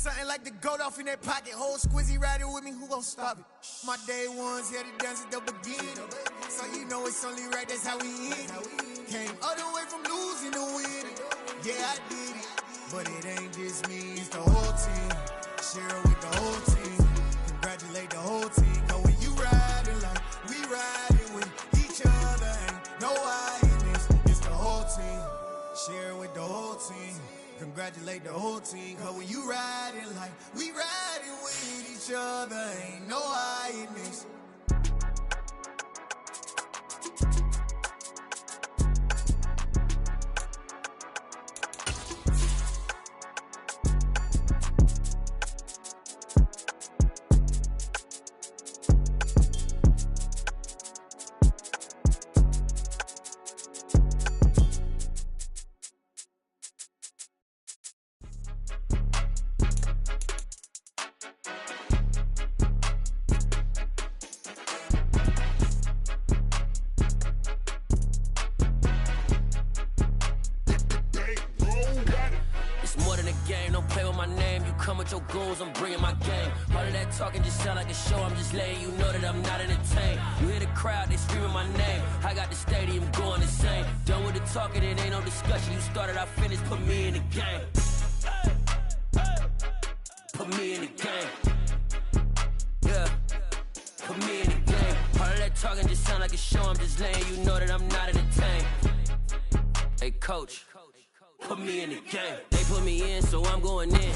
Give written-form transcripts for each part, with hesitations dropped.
something like the goat off in that pocket. Whole squizzy riding with me, who gon' stop it? My day ones here to dance at the beginning. So you know it's only right, that's how we end it. Came all the way from losing to winning. Yeah, I did it. But it ain't just me, it's the whole team. Share it with the whole team. Congratulate the whole team. Cause when you riding like we riding with each other, ain't no hiding. It's the whole team. Share it with the whole team. Congratulate the whole team. Cause when you riding like we riding with each other, ain't no hiding. I'm bringing my game. All of that talking just sound like a show. I'm just letting you know that I'm not entertained. You hear the crowd, they screaming my name. I got the stadium going insane. Done with the talking, it ain't no discussion. You started, I finished, put me in the game. Put me in the game. Yeah, put me in the game. All of that talking just sound like a show. I'm just letting you know that I'm not entertained. Hey, coach. Put me in the game. They put me in, so I'm going in.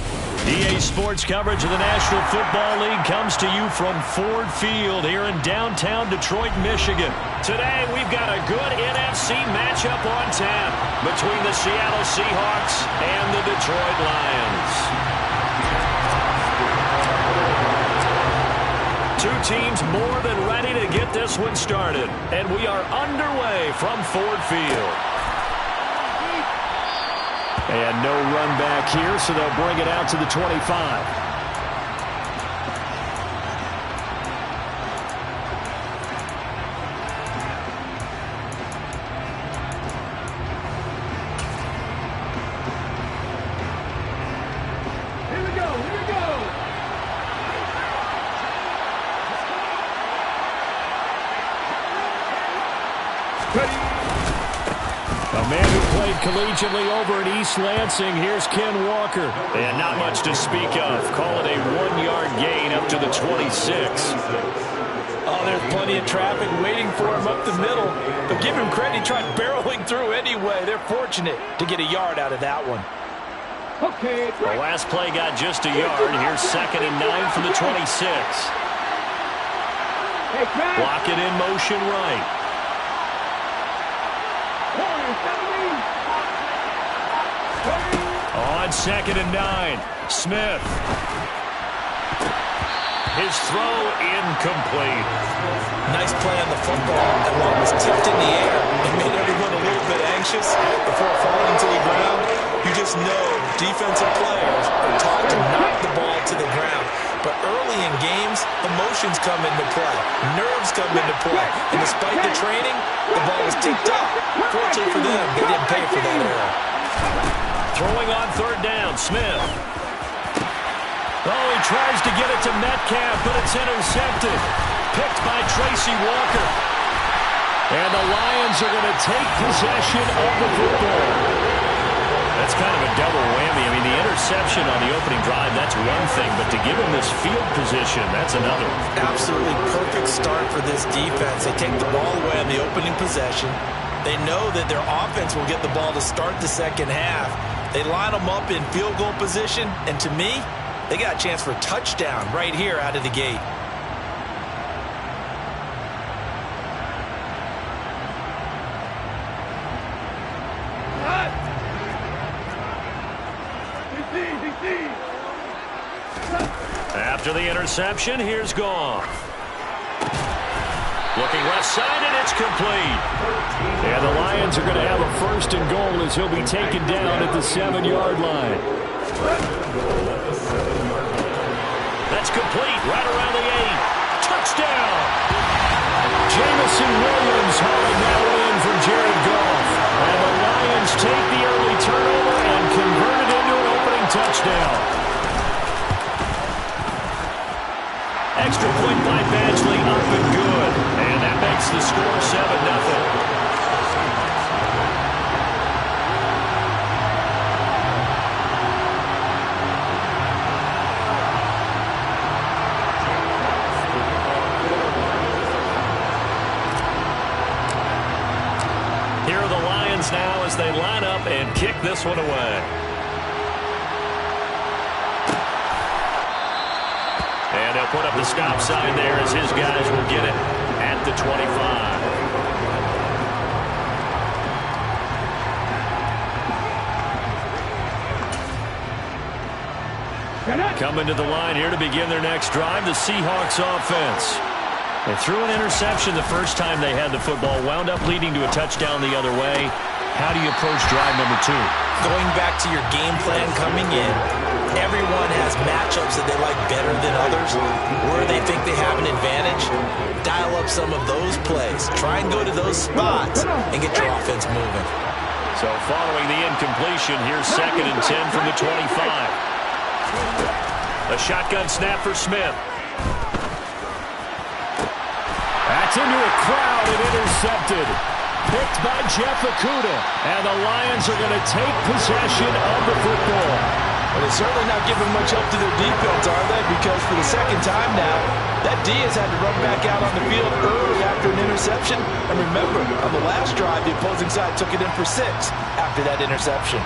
EA Sports coverage of the National Football League comes to you from Ford Field here in downtown Detroit, Michigan. Today, we've got a good NFC matchup on tap between the Seattle Seahawks and the Detroit Lions. Two teams more than ready to get this one started, and we are underway from Ford Field. And no run back here, so they'll bring it out to the 25. Collegiately over at East Lansing, here's Ken Walker. And not much to speak of. Call it a 1-yard gain up to the 26. Oh, there's plenty of traffic waiting for him up the middle. But give him credit, he tried barreling through anyway. They're fortunate to get a yard out of that one. Okay. The last play got just a yard. Here's 2nd and 9 from the 26. Block it in motion right. On 2nd and 9, Smith. His throw incomplete. Nice play on the football, and while it was tipped in the air, it made everyone a little bit anxious before falling to the ground. You just know defensive players are taught to knock the ball to the ground. But early in games, emotions come into play. Nerves come into play. And despite the training, the ball was tipped up. Fortunately for them, they didn't pay for that error. Throwing on 3rd down, Smith. Oh, he tries to get it to Metcalf, but it's intercepted. Picked by Tracy Walker. And the Lions are going to take possession of the football. That's kind of a double whammy. I mean, the interception on the opening drive, that's one thing, but to give him this field position, that's another. Absolutely perfect start for this defense. They take the ball away on the opening possession. They know that their offense will get the ball to start the second half. They line them up in field goal position, and to me, they got a chance for a touchdown right here out of the gate. After the interception, here's Goff. Looking left side, and it's complete. And the Lions are going to have a 1st and goal as he'll be taken down at the 7-yard line. That's complete, right around the 8. Touchdown! Jamison Williams hauling that one in for Jared Goff. And the Lions take the early turnover and convert it into an opening touchdown. makes the score 7-0. Here are the Lions now as they line up and kick this one away. And they'll put up the stop sign there as his guys will get it at the 25. Coming to the line here to begin their next drive, the Seahawks offense. They threw an interception the first time they had the football, wound up leading to a touchdown the other way. How do you approach drive number 2? Going back to your game plan coming in, everyone has matchups that they like better than others. Where they think they have an advantage, dial up some of those plays. Try and go to those spots and get your offense moving. So following the incompletion, here's 2nd and 10 from the 25. A shotgun snap for Smith. That's into a crowd and intercepted. Picked by Jeff Okudah. And the Lions are going to take possession of the football. Well, they're certainly not giving much help to their defense, are they? Because for the second time now, that D has had to run back out on the field early after an interception. And remember, on the last drive, the opposing side took it in for 6 after that interception.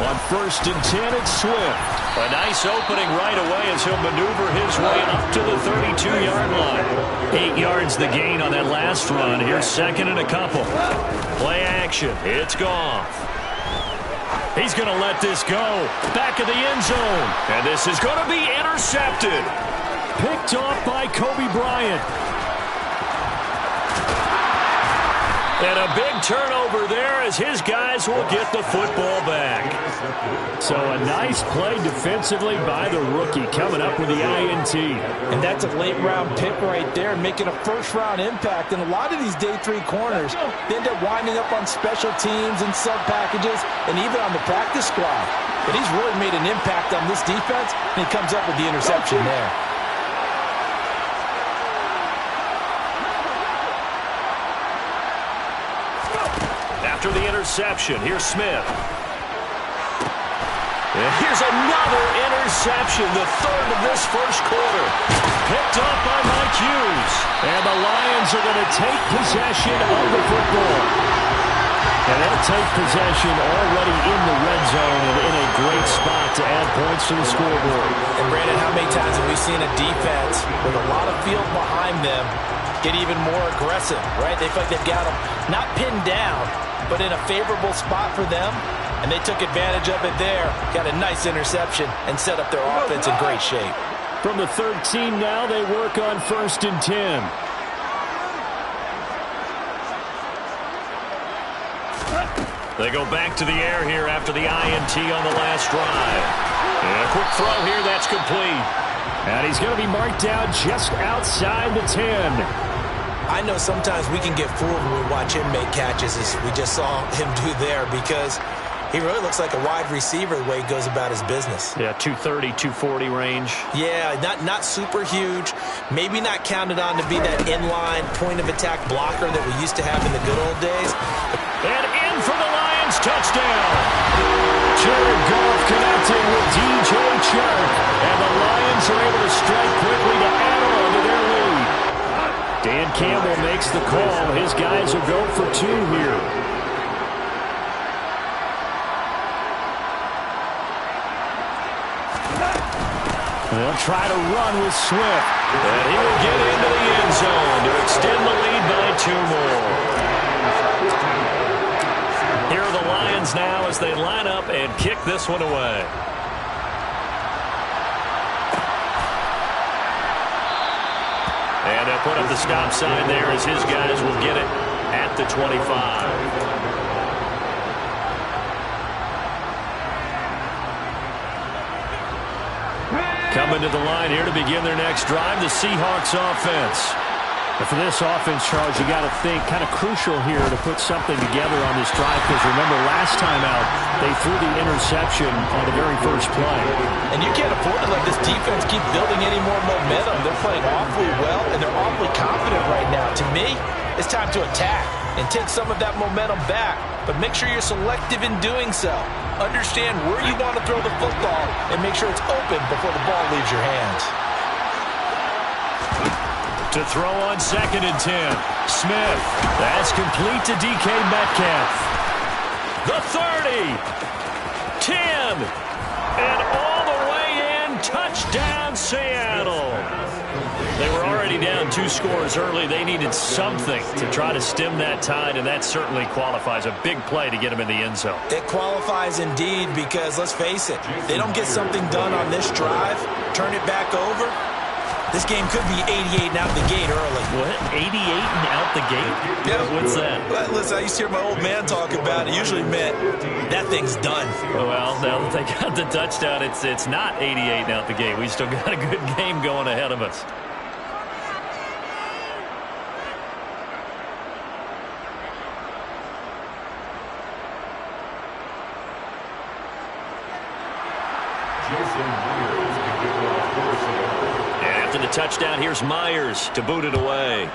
On 1st and 10, it's Swift. A nice opening right away as he'll maneuver his way up to the 32-yard line. 8 yards the gain on that last run. Here's 2nd and a couple. Play action. It's Goff. He's going to let this go. Back of the end zone. And this is going to be intercepted. Picked off by Kobe Bryant. And a big turnover there as his guys will get the football back. So a nice play defensively by the rookie coming up with the INT. And that's a late-round pick right there, making a first-round impact. And a lot of these day 3 corners, they end up winding up on special teams and sub-packages and even on the practice squad. But he's really made an impact on this defense, and he comes up with the interception there. After the interception, here's Smith. And here's another interception, the 3rd of this first quarter. Picked up by Mike Hughes. And the Lions are going to take possession of the football. And they'll take possession already in the red zone and in a great spot to add points to the scoreboard. And Brandon, how many times have we seen a defense with a lot of field behind them get even more aggressive, right? They feel like they've got them not pinned down, but in a favorable spot for them, and they took advantage of it there. Got a nice interception and set up their offense in great shape. From the 13 now, they work on 1st and 10. They go back to the air here after the INT on the last drive. And a quick throw here, that's complete. And he's going to be marked down just outside the 10. I know sometimes we can get fooled when we watch him make catches, as we just saw him do there, because he really looks like a wide receiver the way he goes about his business. Yeah, 230, 240 range. Yeah, not super huge. Maybe not counted on to be that inline point-of-attack blocker that we used to have in the good old days. And in for the Lions, touchdown. Jared Goff connecting with DJ Chark. And the Lions are able to strike quickly to add on to their lead. Dan Campbell makes the call. His guys will go for 2 here. They'll try to run with Swift. And he will get into the end zone to extend the lead by 2 more. Here are the Lions now as they line up and kick this one away. And they'll put up the stop sign there as his guys will get it at the 25. Coming to the line here to begin their next drive, the Seahawks offense. For this offense, Charles, you got to think kind of crucial here to put something together on this drive, because remember last time out they threw the interception on the very first play. And you can't afford to let this defense keep building any more momentum. They're playing awfully well, and they're awfully confident right now. To me, it's time to attack and take some of that momentum back, but make sure you're selective in doing so. Understand where you want to throw the football and make sure it's open before the ball leaves your hands. To throw on 2nd and 10. Smith. That's complete to DK Metcalf. The 30. 10. And all the way in. Touchdown, Seattle. They were already down 2 scores early. They needed something to try to stem that tide, and that certainly qualifies. A big play to get them in the end zone. It qualifies indeed, because let's face it, they don't get something done on this drive, turn it back over, this game could be 88 and out the gate early. What? 88 and out the gate? Yeah. What's that? Well, listen, I used to hear my old man talk about it. Usually meant that thing's done. Well, now that they got the touchdown, it's not 88 and out the gate. We still got a good game going ahead of us. After the touchdown, here's Myers to boot it away.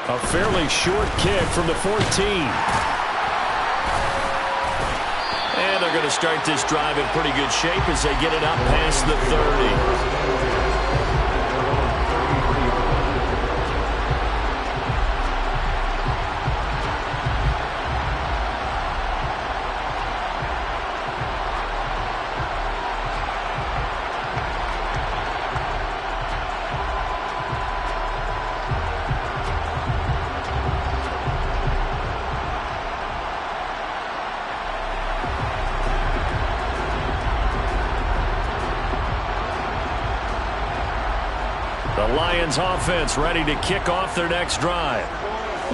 A fairly short kick from the 14. And they're going to start this drive in pretty good shape as they get it up past the 30. The Lions offense ready to kick off their next drive.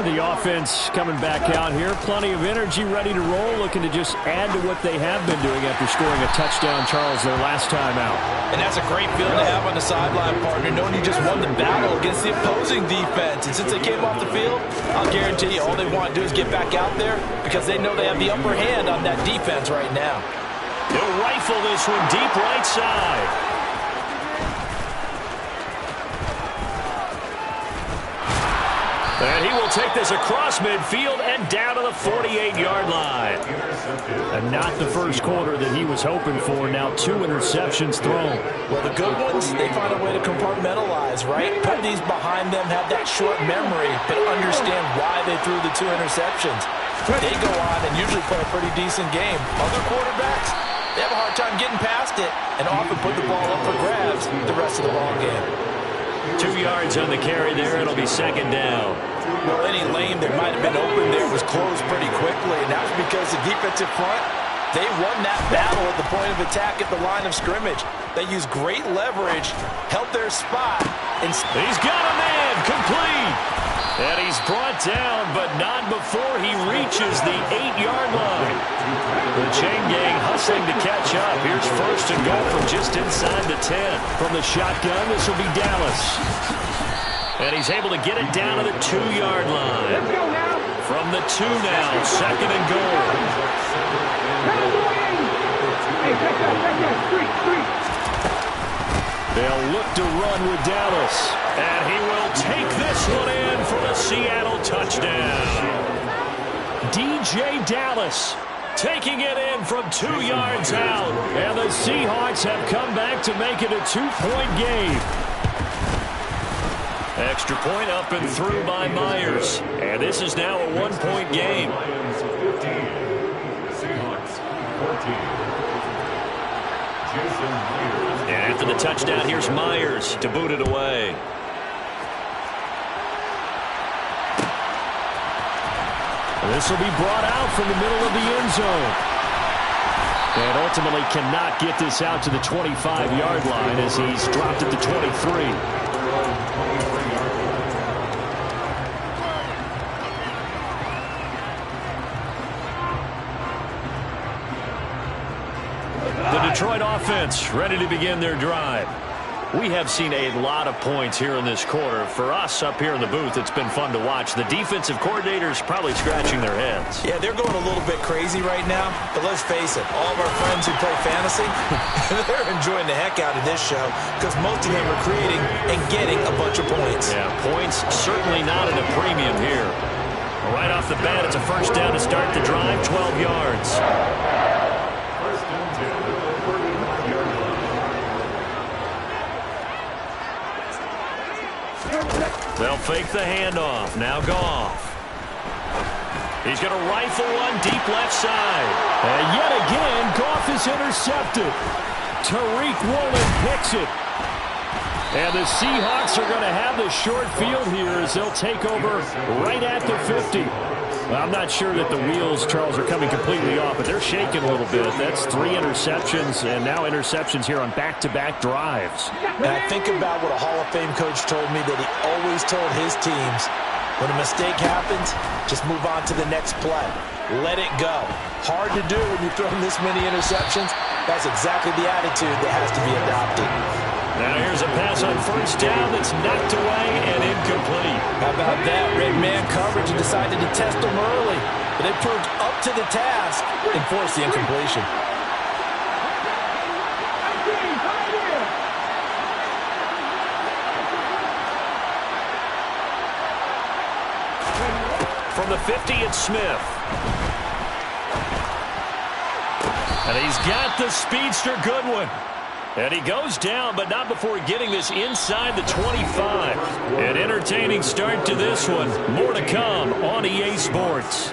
The offense coming back out here. Plenty of energy, ready to roll, looking to just add to what they have been doing after scoring a touchdown, Charles, their last time out. And that's a great feeling to have on the sideline, partner, knowing you just won the battle against the opposing defense. And since they came off the field, I'll guarantee you all they want to do is get back out there because they know they have the upper hand on that defense right now. They'll rifle this one deep right side. And he will take this across midfield and down to the 48-yard line. And not the first quarter that he was hoping for. Now 2 interceptions thrown. Well, the good ones, they find a way to compartmentalize, right? Put these behind them, have that short memory, but understand why they threw the 2 interceptions. They go on and usually play a pretty decent game. Other quarterbacks, they have a hard time getting past it and often put the ball up for grabs the rest of the ball game. 2 yards on the carry there. It'll be second down. Well, any lane that might have been open there was closed pretty quickly, and that was because the defensive front, they won that battle at the point of attack at the line of scrimmage. They used great leverage, held their spot, and he's got a man complete. And he's brought down, but not before he reaches the 8-yard line. The chain gang hustling to catch up. Here's first and goal from just inside the 10. From the shotgun, this will be Dallas. And he's able to get it down to the 2-yard line. From the 2 now, second and goal. They'll look to run with Dallas. And he will take this one in for the Seattle touchdown. DJ Dallas taking it in from 2 yards out. And the Seahawks have come back to make it a 2-point game. Extra point up and through by Myers. And this is now a 1-point game. And after the touchdown, here's Myers to boot it away. This will be brought out from the middle of the end zone. And ultimately cannot get this out to the 25-yard line as he's dropped at the 23. The Detroit offense ready to begin their drive. We have seen a lot of points here in this quarter. For us up here in the booth, it's been fun to watch. The defensive coordinators probably scratching their heads. Yeah, they're going a little bit crazy right now. But let's face it, all of our friends who play fantasy, they're enjoying the heck out of this show because most of them are creating and getting a bunch of points. Yeah, points certainly not at a premium here. Right off the bat, it's a first down to start the drive, 12 yards. They'll fake the handoff. Now Goff. He's going to rifle one deep left side. And yet again, Goff is intercepted. Tariq Woolen picks it. And the Seahawks are going to have the short field here as they'll take over right at the 50. Well, I'm not sure that the wheels, Charles, are coming completely off, but they're shaking a little bit. That's 3 interceptions, and now interceptions here on back-to-back drives. And I think about what a Hall of Fame coach told me that he always told his teams, when a mistake happens, just move on to the next play. Let it go. Hard to do when you've thrown this many interceptions. That's exactly the attitude that has to be adopted. Now here's a pass on first down that's knocked away and incomplete. How about that? Red man coverage and decided to test them early. But they proved up to the task and forced the incompletion. From the 50, it's Smith. And he's got the speedster Goodwin. And he goes down, but not before getting this inside the 25. An entertaining start to this one. More to come on EA Sports.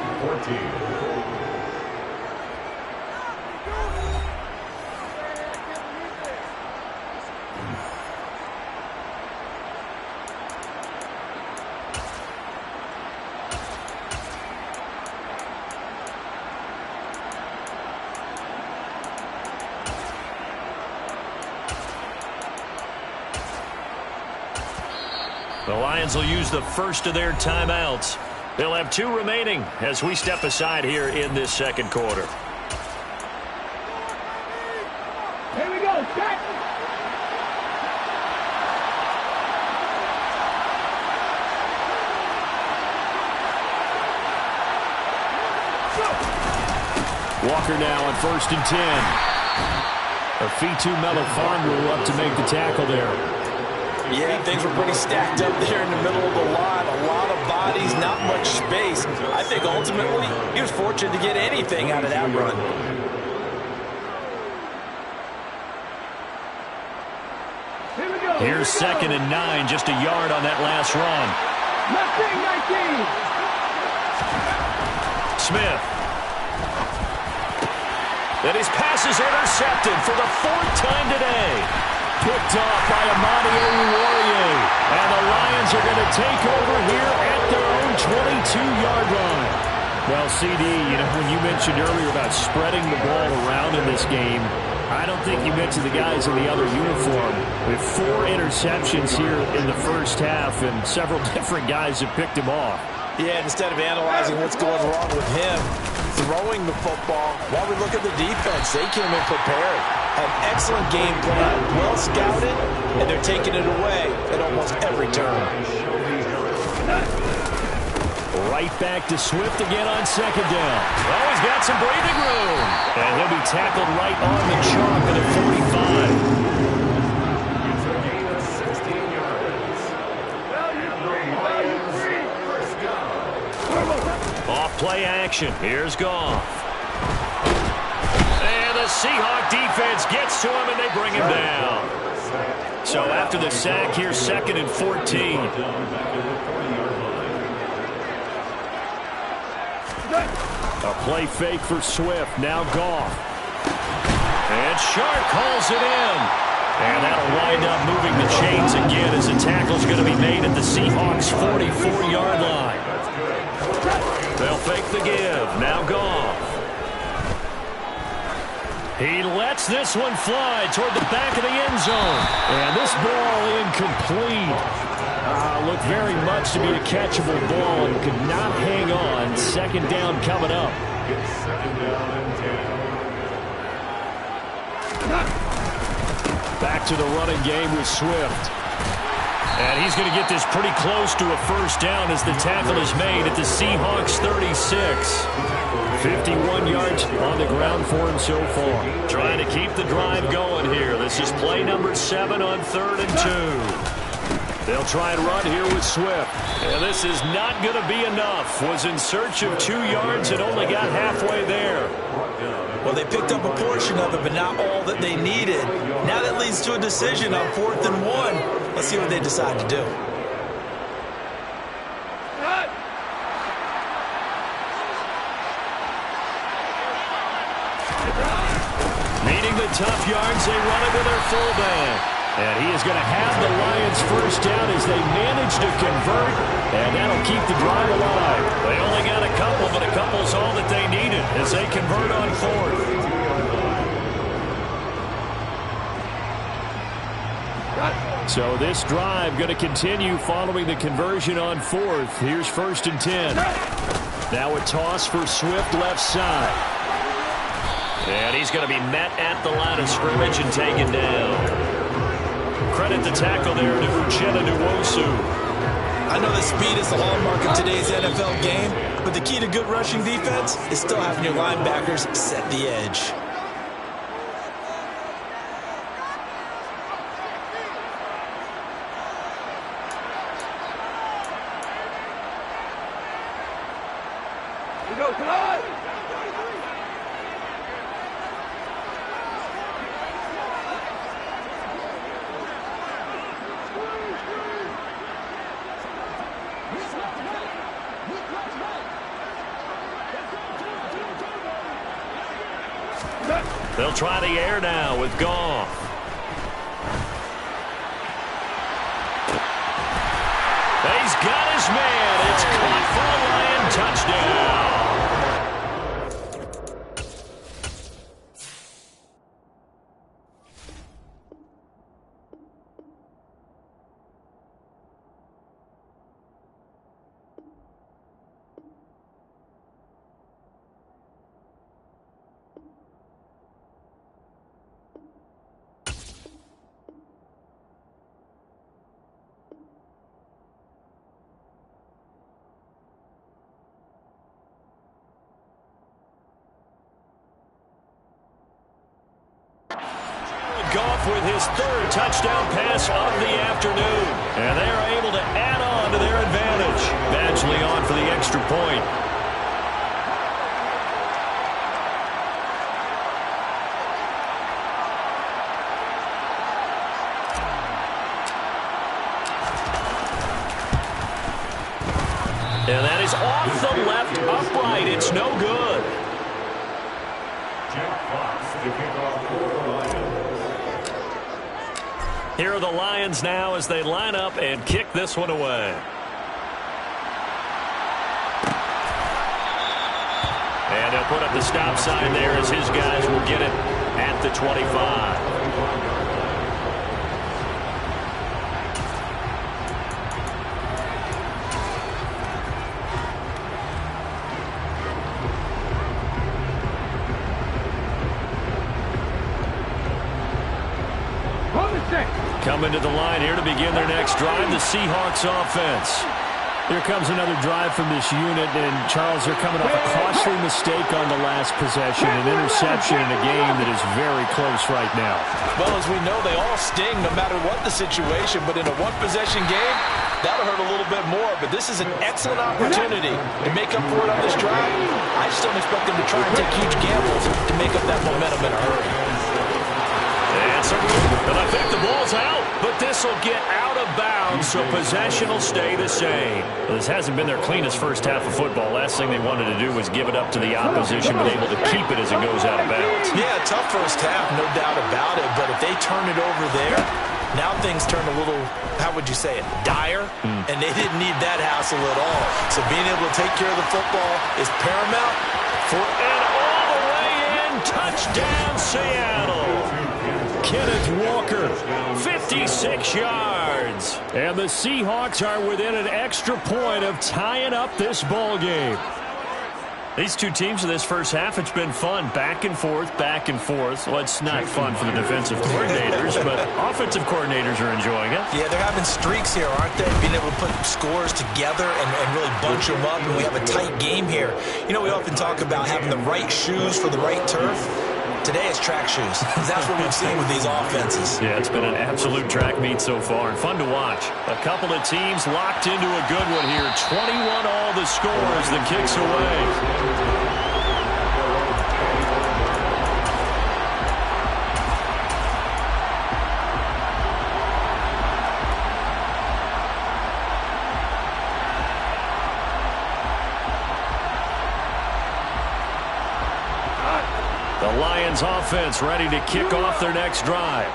The Lions will use the first of their timeouts. They'll have 2 remaining as we step aside here in this second quarter. Here we go, set! Walker now on 1st and 10. Afitu Melifonwu up to make the tackle there. Yeah, things were pretty stacked up there in the middle of the line. A lot of bodies, not much space. I think ultimately he was fortunate to get anything out of that run. Here's 2nd and 9, just a yard on that last run. 19. Smith. And his pass is intercepted for the 4th time today. Picked off by Amani Oruwariye. And the Lions are going to take over here at their own 22-yard line. Well, CD, you know, when you mentioned earlier about spreading the ball around in this game, I don't think you mentioned the guys in the other uniform. With 4 interceptions here in the first half, and several different guys have picked him off. Yeah, instead of analyzing what's going wrong with him, throwing the football, while we look at the defense, they came in prepared. Had excellent game plan, well scouted, and they're taking it away at almost every turn. Right back to Swift again on 2nd down. Oh, he's got some breathing room. And he'll be tackled right on the chalk at the 45. Off play action. Here's Goff. And the Seahawk defense gets to him, and they bring him down. So after the sack, here's 2nd and 14. A play fake for Swift. Now Goff. And Sharp calls it in. And that'll wind up moving the chains again as the tackle's going to be made at the Seahawks' 44-yard line. They'll fake the give. Now Goff. He lets this one fly toward the back of the end zone. And this ball incomplete. Looked very much to be a catchable ball and could not hang on. 2nd down coming up. Back to the running game with Swift. And he's going to get this pretty close to a first down as the tackle is made at the Seahawks 36. 51 yards on the ground for him so far. Trying to keep the drive going here. This is play number 7 on 3rd and 2. They'll try and run here with Swift. And this is not going to be enough. Was in search of 2 yards and only got halfway there. Well, they picked up a portion of it, but not all that they needed. Now that leads to a decision on 4th and 1. Let's see what they decide to do. Needing the tough yards, they run it with their fullback. And he is going to have the Lions first down as they manage to convert, and that'll keep the drive alive. They only got a couple, but a couple's all that they needed as they convert on 4th. So this drive going to continue following the conversion on 4th. Here's 1st and 10. Now a toss for Swift left side. And he's going to be met at the line of scrimmage and taken down. Credit the tackle there to Uchenna Nwosu. I know that speed is the hallmark of today's NFL game, but the key to good rushing defense is still having your linebackers set the edge. They'll try the air now with Goff. He's got his man. It's caught for a Lion touchdown. Goff with his 3rd touchdown pass of the afternoon. And they are able to add on to their advantage. Badgley on for the extra point. And that is off the left upright. It's no good. Here are the Lions now as they line up and kick this one away. And they'll put up the stop sign there as his guys will get it at the 25. Coming to the line here to begin their next drive, the Seahawks offense. Here comes another drive from this unit, and Charles, they're coming off a costly mistake on the last possession, an interception in a game that is very close right now. Well, as we know, they all sting no matter what the situation, but in a one-possession game, that'll hurt a little bit more, but this is an excellent opportunity to make up for it on this drive. I just don't expect them to try and take huge gambles to make up that momentum in a hurry. And I think the ball's out, but this will get out of bounds, so possession will stay the same. Well, this hasn't been their cleanest first half of football. Last thing they wanted to do was give it up to the opposition, but able to keep it as it goes out of bounds. Yeah, tough first half, no doubt about it, but if they turn it over there, now things turn a little, how would you say it, dire, and they didn't need that hassle at all. So being able to take care of the football is paramount. And all the way in, touchdown Seattle. Kenneth Walker, 56 yards. And the Seahawks are within an extra point of tying up this ball game. These two teams in this first half, it's been fun. Back and forth, back and forth. Well, it's not fun for the defensive coordinators, but offensive coordinators are enjoying it. Yeah, they're having streaks here, aren't they? Being able to put scores together and really bunch them up, and we have a tight game here. You know, we often talk about having the right shoes for the right turf. Today it's track shoes. That's what we've seen with these offenses. Yeah, it's been an absolute track meet so far, and fun to watch. A couple of teams locked into a good one here. 21 all the score as the kicks away. The Lions offense ready to kick off their next drive.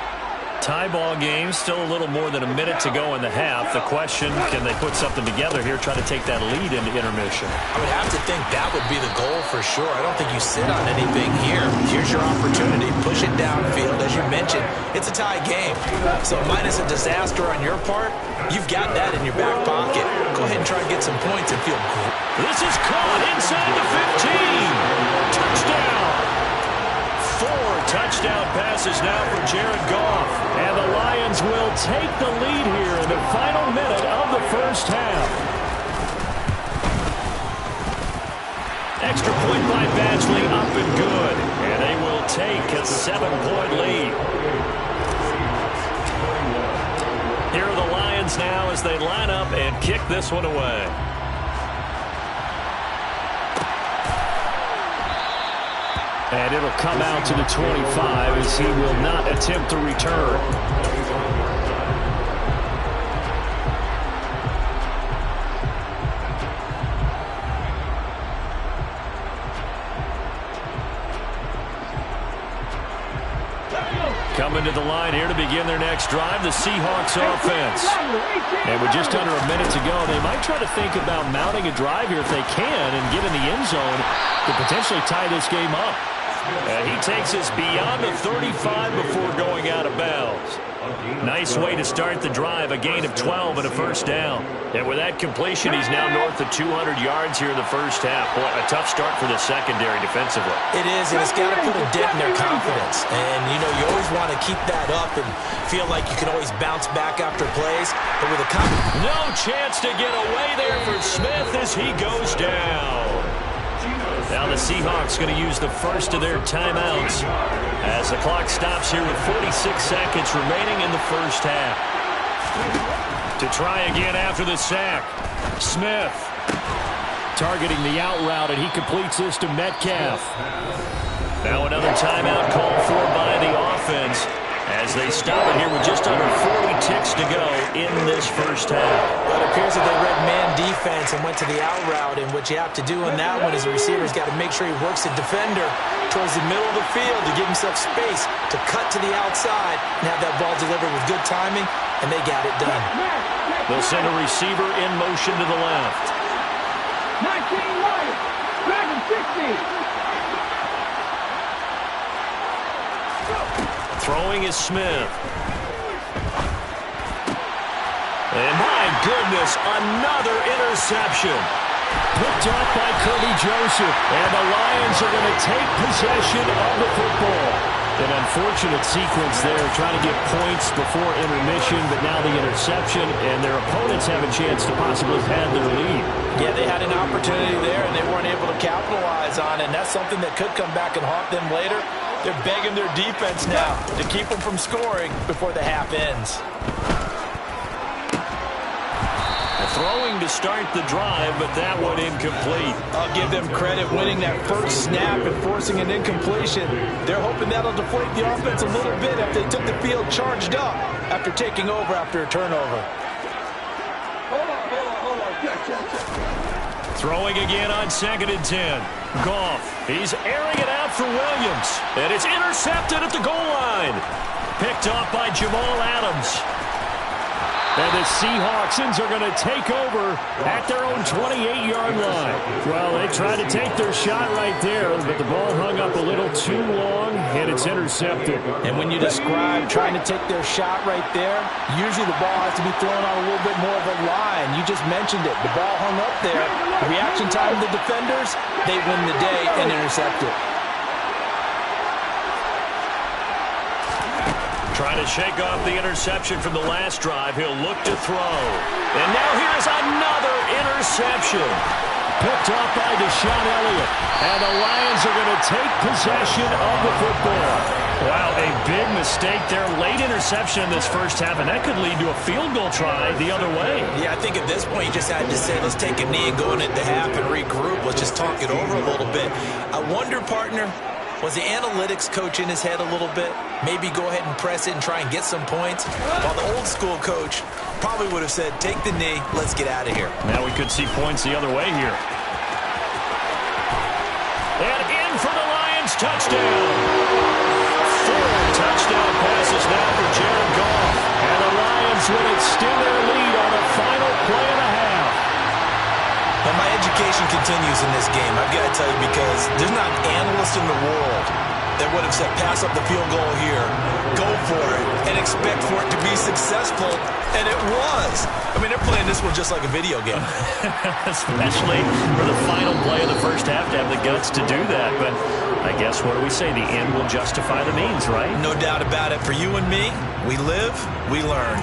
Tie ball game, still a little more than a minute to go in the half. The question, can they put something together here, try to take that lead into intermission? I would have to think that would be the goal for sure. I don't think you sit on anything here. Here's your opportunity. Push it downfield. As you mentioned, it's a tie game. So minus a disaster on your part, you've got that in your back pocket. Go ahead and try to get some points and feel great. This is caught inside the 15. Touchdown. 4 touchdown passes now for Jared Goff. And the Lions will take the lead here in the final minute of the first half. Extra point by Badgley, up and good. And they will take a 7-point lead. Here are the Lions now as they line up and kick this one away. And it'll come out to the 25 as he will not attempt to return. Coming to the line here to begin their next drive, the Seahawks offense. And with just under a minute to go, they might try to think about mounting a drive here if they can and get in the end zone to potentially tie this game up. He takes us beyond the 35 before going out of bounds. Nice way to start the drive, a gain of 12 and a first down. And with that completion, he's now north of 200 yards here in the first half. Boy, a tough start for the secondary defensively. It is, and it's got to put a dent in their confidence. And, you know, you always want to keep that up and feel like you can always bounce back after plays. But with a no chance to get away there for Smith as he goes down. Now the Seahawks going to use the first of their timeouts as the clock stops here with 46 seconds remaining in the first half. To try again after the sack, Smith targeting the out route, and he completes this to Metcalf. Now another timeout called for by the offense as they stop it here with just under 40 ticks to go in this first half. Well, it appears that they read man defense and went to the out route, and what you have to do on that one is the receiver's got to make sure he works the defender towards the middle of the field to give himself space to cut to the outside and have that ball delivered with good timing, and they got it done. They'll send a receiver in motion to the left. 19 Lions, Dragon 60. Throwing is Smith. And my goodness, another interception. Picked up by Kirby Joseph. And the Lions are going to take possession of the football. An unfortunate sequence there, trying to get points before intermission, but now the interception, and their opponents have a chance to possibly pad their lead. Yeah, they had an opportunity there, and they weren't able to capitalize on it, and that's something that could come back and haunt them later. They're begging their defense now to keep them from scoring before the half ends. Throwing to start the drive, but that one incomplete. I'll give them credit winning that first snap and forcing an incompletion. They're hoping that'll deflate the offense a little bit if they took the field charged up after taking over after a turnover. Hold on. Throwing again on 2nd and 10. Goff, he's airing it out for Williams, and it's intercepted at the goal line. Picked off by Jamal Adams. And the Seahawks are going to take over at their own 28-yard line. Well, they tried to take their shot right there, but the ball hung up a little too long, and it's intercepted. And when you describe trying to take their shot right there, usually the ball has to be thrown on a little bit more of a line. You just mentioned it. The ball hung up there. Reaction time of the defenders, they win the day and intercept it. Trying to shake off the interception from the last drive. He'll look to throw. And now here's another interception. Picked off by Deshaun Elliott. And the Lions are going to take possession of the football. Wow, a big mistake there. Late interception in this first half, and that could lead to a field goal try the other way. Yeah, I think at this point you just had to say, let's take a knee and go in at the half and regroup. Let's just talk it over a little bit. I wonder, partner, was the analytics coach in his head a little bit? Maybe go ahead and press it and try and get some points? While the old school coach probably would have said, take the knee, let's get out of here. Now we could see points the other way here. And in for the Lions, touchdown. 4 touchdown passes now for Jared Goff. And the Lions will extend their lead on the final play of the half. But my education continues in this game, I've got to tell you, because there's not an analyst in the world that would have said pass up the field goal here, go for it, and expect for it to be successful, and it was. I mean, they're playing this one just like a video game. Especially for the final play of the first half to have the guts to do that. But I guess, what do we say? The end will justify the means, right? No doubt about it. For you and me, we live, we learn.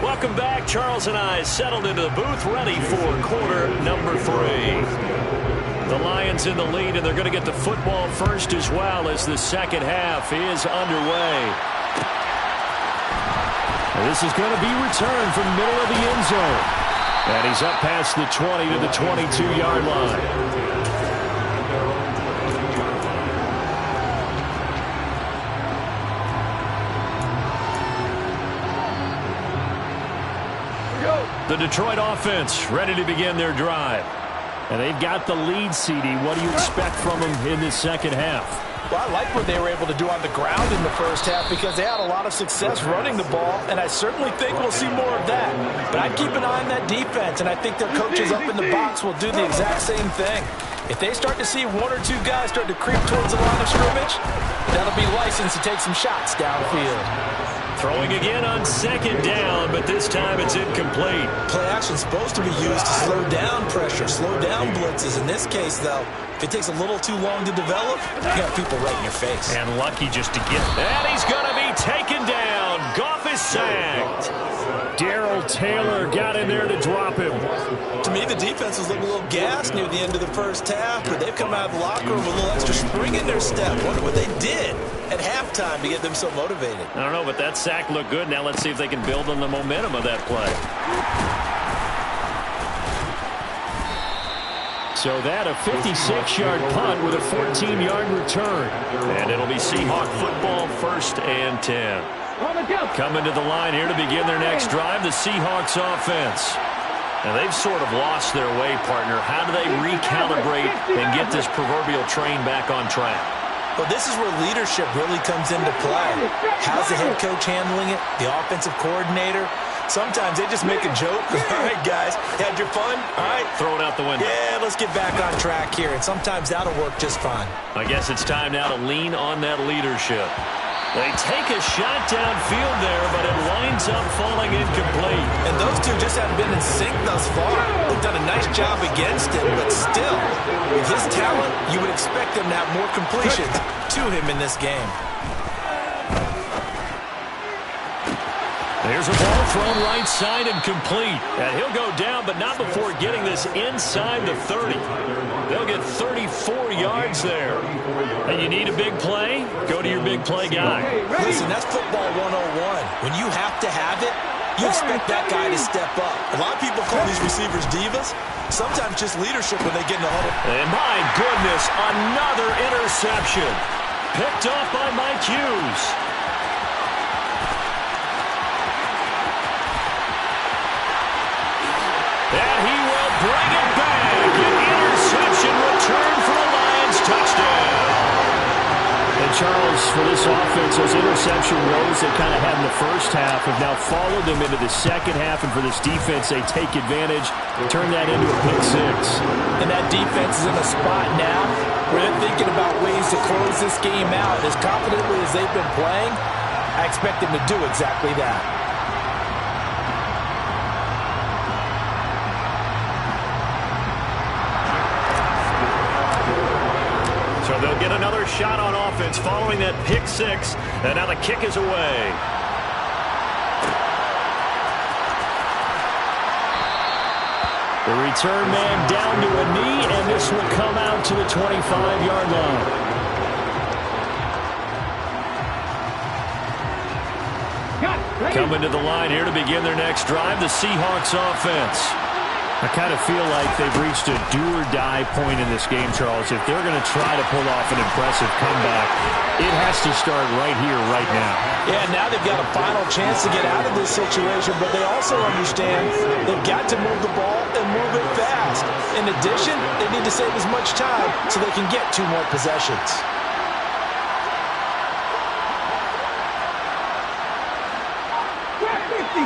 Welcome back. Charles and I settled into the booth, ready for quarter number 3. The Lions in the lead, and they're going to get the football first as well as the second half is underway. And this is going to be returned from the middle of the end zone. And he's up past the 20 to the 22-yard line. The Detroit offense ready to begin their drive. And they've got the lead, CD. What do you expect from them in this second half? Well, I like what they were able to do on the ground in the first half because they had a lot of success running the ball, and I certainly think we'll see more of that. But I'd keep an eye on that defense, and I think their coaches up in the box will do the exact same thing. If they start to see 1 or 2 guys start to creep towards the line of scrimmage, that'll be license to take some shots downfield. Throwing again on second down, but this time it's incomplete. Play action's supposed to be used to slow down pressure, slow down blitzes. In this case, though, if it takes a little too long to develop, you got people right in your face. And lucky just to get. And he's going to be taken down. Goff is sacked. Darrell Taylor got in there to drop him. To me, the defense was looking a little gassed near the end of the first half, but they've come out of the locker room with a little extra spring in their step. Wonder what they did at halftime to get them so motivated. I don't know, but that sack looked good. Now let's see if they can build on the momentum of that play. So that a 56-yard punt with a 14-yard return. And it'll be Seahawk football, 1st and 10. Coming to the line here to begin their next drive, the Seahawks offense. And they've sort of lost their way, partner. How do they recalibrate and get this proverbial train back on track? Well, this is where leadership really comes into play. How's the head coach handling it? The offensive coordinator? Sometimes they just make a joke. All right, guys, had your fun? All right. Throw it out the window. Yeah, let's get back on track here. And sometimes that'll work just fine. I guess it's time now to lean on that leadership. They take a shot downfield there, but it winds up falling incomplete. And those two just haven't been in sync thus far. They've done a nice job against him, but still, with his talent, you would expect him to have more completions to him in this game. There's a ball thrown right side and complete. And he'll go down, but not before getting this inside the 30. They'll get 34 yards there. And you need a big play? Go to your big play guy. Listen, that's football 101. When you have to have it, you expect that guy to step up. A lot of people call these receivers divas. Sometimes just leadership when they get in the huddle. And my goodness, another interception. Picked off by Mike Hughes. And he will bring it back. An interception return for the Lions touchdown. And Charles, for this offense, those interception woes they kind of had in the first half have now followed them into the second half, and for this defense, they take advantage, turn that into a pick six. And that defense is in a spot now where they're thinking about ways to close this game out. As confidently as they've been playing, I expect them to do exactly that. So they'll get another shot on offense following that pick six, and now the kick is away. The return man down to a knee, and this will come out to the 25-yard line. Coming to the line here to begin their next drive, the Seahawks offense. I kind of feel like they've reached a do-or-die point in this game, Charles. If they're going to try to pull off an impressive comeback, it has to start right here, right now. Yeah, now they've got a final chance to get out of this situation, but they also understand they've got to move the ball and move it fast. In addition, they need to save as much time so they can get 2 more possessions.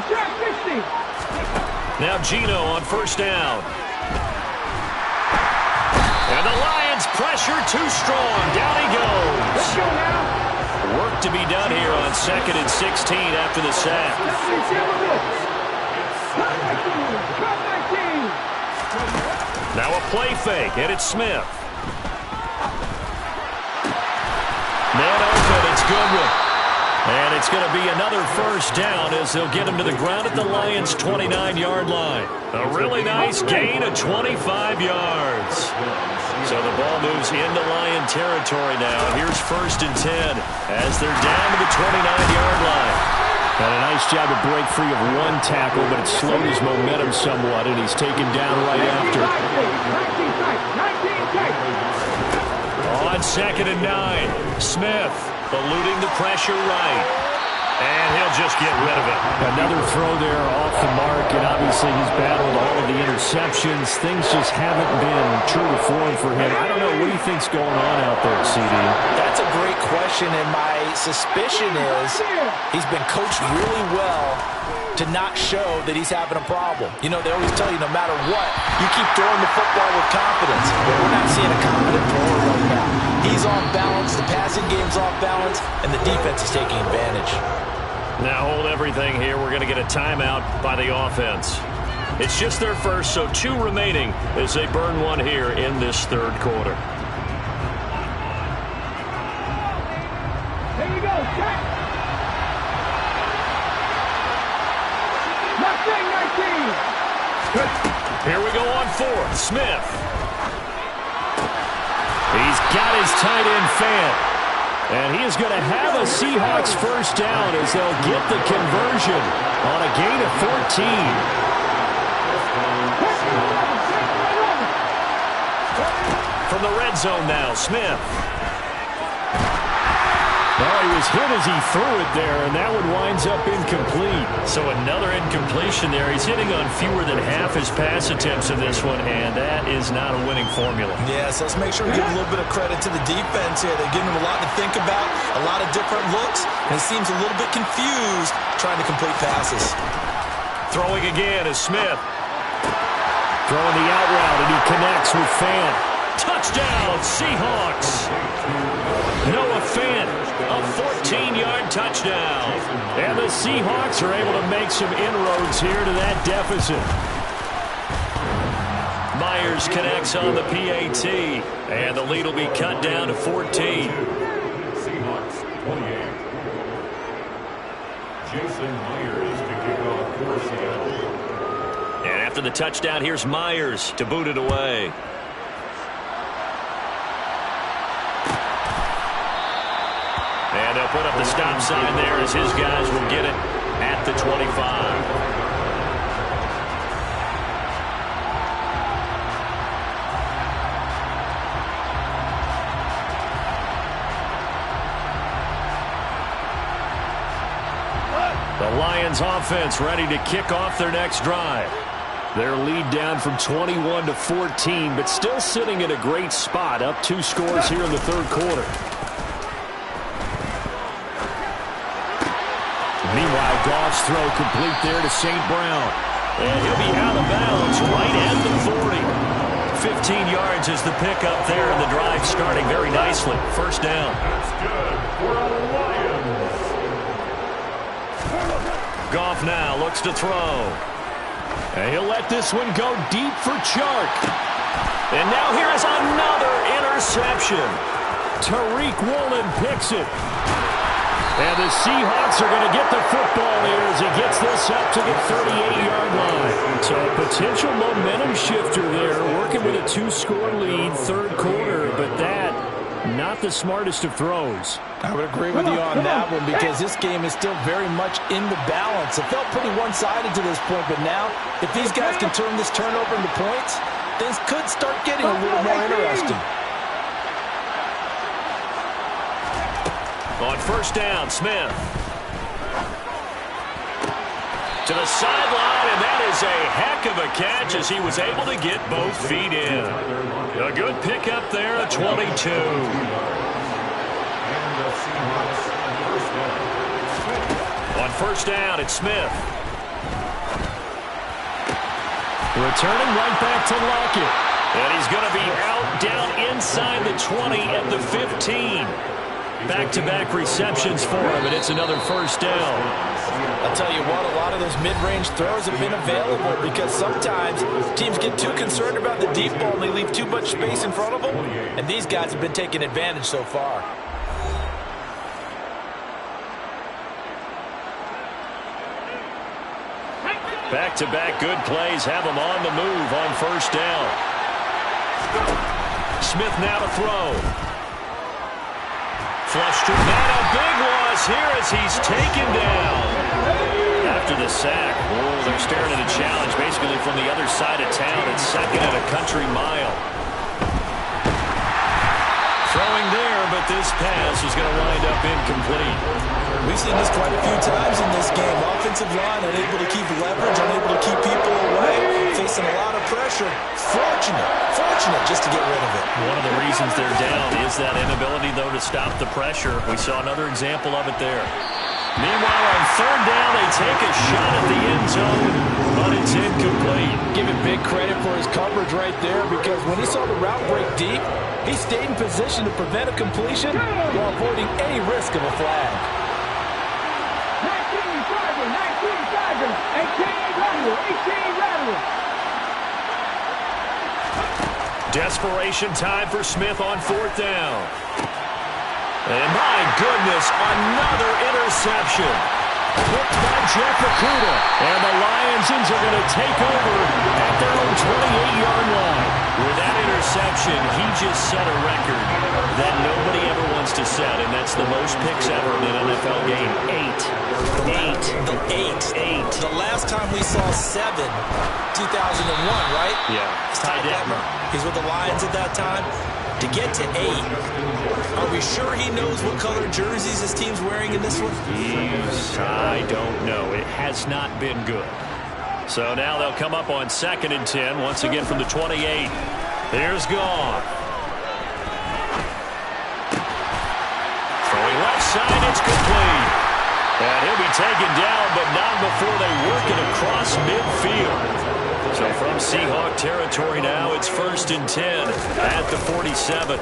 Trap 50. Now Geno on first down. And the Lions pressure too strong. Down he goes. Let's go now. Work to be done here on 2nd and 16 after the sack. Now a play fake, and it's Smith. Man open, it's Goodwin. And it's going to be another first down as they'll get him to the ground at the Lions' 29-yard line. A really nice gain of 25 yards. So the ball moves into Lion territory now. Here's 1st and 10 as they're down to the 29-yard line. Got a nice job to break free of one tackle, but it slowed his momentum somewhat, and he's taken down right after. On 2nd and 9, Smith eluding the pressure right. And he'll just get rid of it. Another throw there off the mark, and obviously he's battled all of the interceptions. Things just haven't been true to form for him. I don't know, what do you think's going on out there, CD? That's a great question, and my suspicion is he's been coached really well to not show that he's having a problem. You know, they always tell you no matter what, you keep throwing the football with confidence. But we're not seeing a confident thrower right now. He's off balance, the passing game's off balance, and the defense is taking advantage. Now hold everything here. We're going to get a timeout by the offense. It's just their first, so 2 remaining as they burn one here in this 3rd quarter. Here we go, check. Mustang 19. Here we go on 4th. Smith. He's got his tight end Fant. And he is going to have a Seahawks first down as they'll get the conversion on a gain of 14. From the red zone now, Smith. Well, he was hit as he threw it there, and that one winds up incomplete. So another incompletion there. He's hitting on fewer than half his pass attempts in this one, and that is not a winning formula. Yes, let's make sure we give a little bit of credit to the defense here. They're giving him a lot to think about, a lot of different looks, and he seems a little bit confused trying to complete passes. Throwing again is Smith. Throwing the out route, and he connects with Fant. Touchdown, Seahawks. Noah Fant, a 14-yard touchdown. And the Seahawks are able to make some inroads here to that deficit. Myers connects on the PAT, and the lead will be cut down to 14. Seahawks 28. Jason Myers to kick off for Seattle. And after the touchdown, here's Myers to boot it away. And they'll put up the stop sign there as his guys will get it at the 25. The Lions offense ready to kick off their next drive. Their lead down from 21 to 14, but still sitting in a great spot, up 2 scores here in the 3rd quarter. Meanwhile, Goff's throw complete there to St. Brown. And he'll be out of bounds right at the 40. 15 yards is the pickup there, and the drive starting very nicely. First down. That's good for the Lions. Goff now looks to throw. And he'll let this one go deep for Chark. And now here is another interception. Tariq Woolen picks it. And the Seahawks are going to get the football here as he gets this up to the 38-yard line. So a potential momentum shifter there, working with a 2-score lead, third quarter, but that, not the smartest of throws. I would agree with you on that one because this game is still very much in the balance. It felt pretty one-sided to this point, but now, if these guys can turn this turnover into points, things could start getting a little more interesting. On first down, Smith. To the sideline, and that is a heck of a catch as he was able to get both feet in. A good pickup there, a 22. On first down, it's Smith. Returning right back to Lockett. And he's going to be out down inside the 20 at the 15. Back-to-back receptions for him, and it's another first down. I'll tell you what, a lot of those mid-range throws have been available because sometimes teams get too concerned about the deep ball and they leave too much space in front of them, and these guys have been taking advantage so far. Back-to-back good plays have him on the move on first down. Smith now to throw. Flushed to and a big loss here as he's taken down. After the sack, they're staring at a challenge basically from the other side of town. It's second at a country mile. Throwing there, but this pass is going to wind up incomplete. We've seen this quite a few times in this game. Offensive line unable to keep leverage, unable to keep people away, facing a lot of pressure. Fortunate just to get rid of it. One of the reasons they're down is that inability, though, to stop the pressure. We saw another example of it there. Meanwhile, on third down, they take a shot at the end zone, but it's incomplete. Give him big credit for his coverage right there because when he saw the route break deep, he stayed in position to prevent a completion while avoiding any risk of a flag. 18 Radler. Desperation time for Smith on fourth down. And my goodness, another interception. Picked by Jeff Okudah. And the Lions are going to take over at their own 28-yard line. With that interception, he just set a record that nobody ever wants to set, and that's the most picks ever in an NFL game. 8. The last time we saw 7, 2001, right? Yeah. Ty Detmer. He's with the Lions at that time. To get to 8, are we sure he knows what color jerseys his team's wearing in this one? I don't know. It has not been good. So now they'll come up on 2nd and 10, once again from the 28. Here's Goff. Throwing left side, it's complete. And he'll be taken down, but not before they work it across midfield. So from Seahawk territory now, it's 1st and 10 at the 47.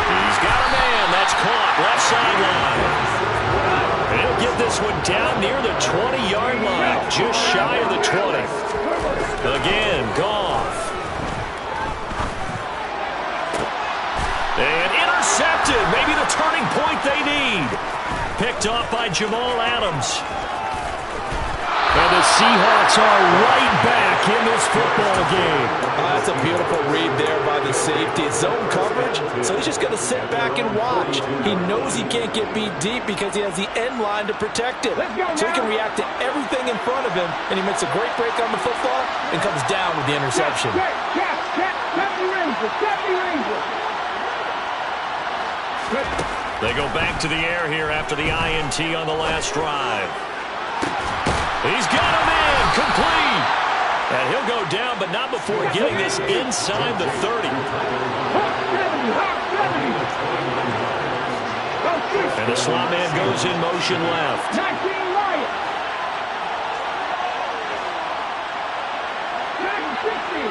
He's got a man. That's caught. Left sideline. And he'll get this one down near the 20-yard line, just shy of the 20. Again, Goff. And intercepted. Maybe the turning point they need. Picked off by Jamal Adams. And the Seahawks are right back in this football game. That's a beautiful read there by the safety. It's zone coverage, so he's just going to sit back and watch. He knows he can't get beat deep because he has the end line to protect him. So he can react to everything in front of him, and he makes a great break on the football and comes down with the interception. They go back to the air here after the INT on the last drive. He's got a man, complete. And he'll go down, but not before getting this inside the 30. And the slot man goes in motion left. 19 Wyatt. 60.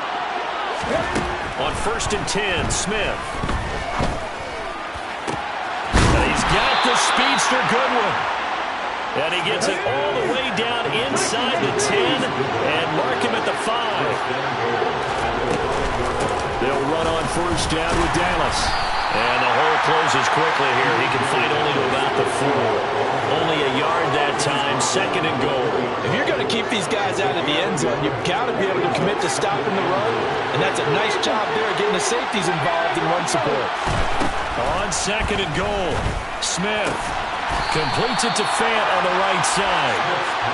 On 1st and 10, Smith. And he's got the speedster Goodwin. And he gets it all the way down inside the 10 and mark him at the 5. They'll run on 1st down with Dallas. And the hole closes quickly here. He can fight only to about the 4. Only a yard that time, 2nd and goal. If you're going to keep these guys out of the end zone, you've got to be able to commit to stopping the run. And that's a nice job there, getting the safeties involved in run support. On 2nd and goal, Smith completes it to Fant on the right side.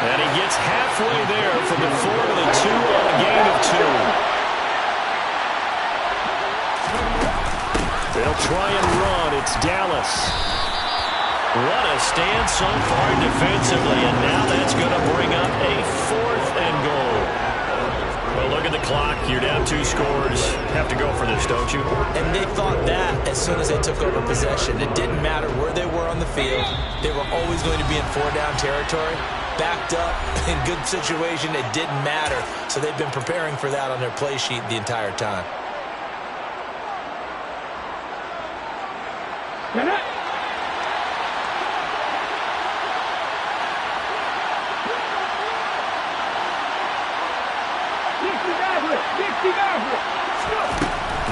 And he gets halfway there from the 4 to the 2 on a gain of 2. They'll try and run. It's Dallas. What a stand so far defensively, and now that's going to bring up a 4th and goal. Well, look at the clock. You're down 2 scores. Have to go for this, don't you? And they thought that as soon as they took over possession. It didn't matter where they were on the field. They were always going to be in 4-down territory. Backed up, in good situation, it didn't matter. So they've been preparing for that on their play sheet the entire time.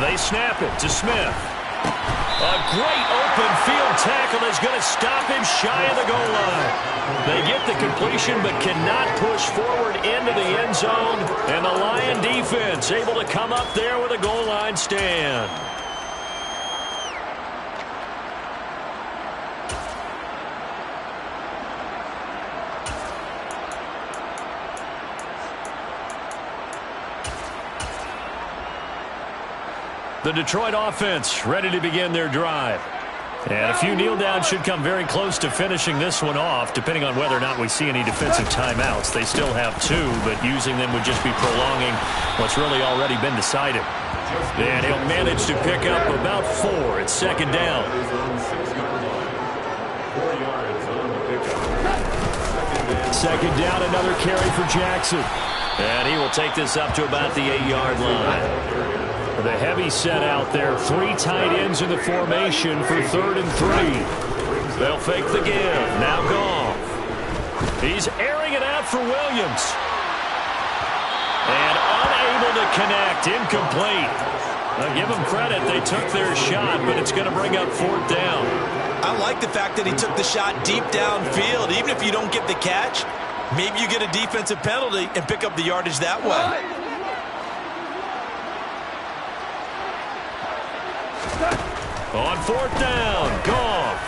They snap it to Smith. A great open field tackle is going to stop him shy of the goal line. They get the completion but cannot push forward into the end zone. And the Lion defense able to come up there with a goal line stand. The Detroit offense ready to begin their drive. And a few kneel downs should come very close to finishing this one off, depending on whether or not we see any defensive timeouts. They still have 2, but using them would just be prolonging what's really already been decided. And he'll manage to pick up about 4 at 2nd down. 2nd down, another carry for Jackson. And he will take this up to about the 8-yard line. The heavy set out there. 3 tight ends in the formation for 3rd and 3. They'll fake the give. Now Goff. He's airing it out for Williams. And unable to connect. Incomplete. I'll give them credit. They took their shot, but it's going to bring up 4th down. I like the fact that he took the shot deep downfield. Even if you don't get the catch, maybe you get a defensive penalty and pick up the yardage that way. On 4th down, Goff.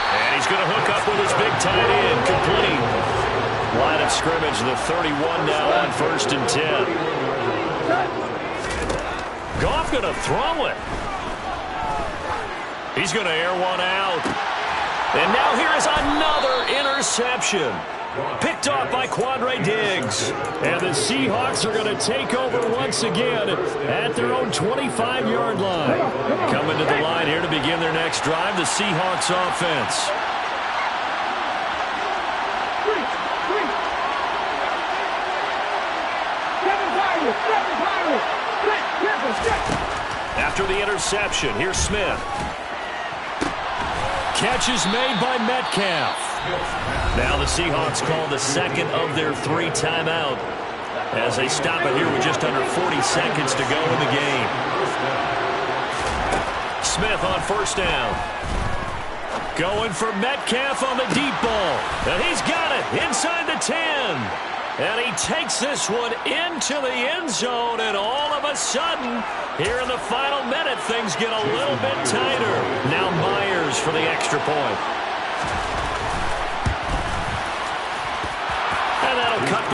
And he's going to hook up with his big tight end, complete. Line of scrimmage, the 31 now on 1st and 10. Goff going to throw it. He's going to air one out. And now here is another interception. Picked off by Quandre Diggs. And the Seahawks are going to take over once again at their own 25-yard line. Coming to the line here to begin their next drive, the Seahawks offense. After the interception, here's Smith. Catch is made by Metcalf. Now the Seahawks call the 2nd of their 3 timeout as they stop it here with just under 40 seconds to go in the game. Smith on 1st down. Going for Metcalf on the deep ball. And he's got it inside the 10. And he takes this one into the end zone, and all of a sudden, here in the final minute, things get a little bit tighter. Now Myers for the extra point.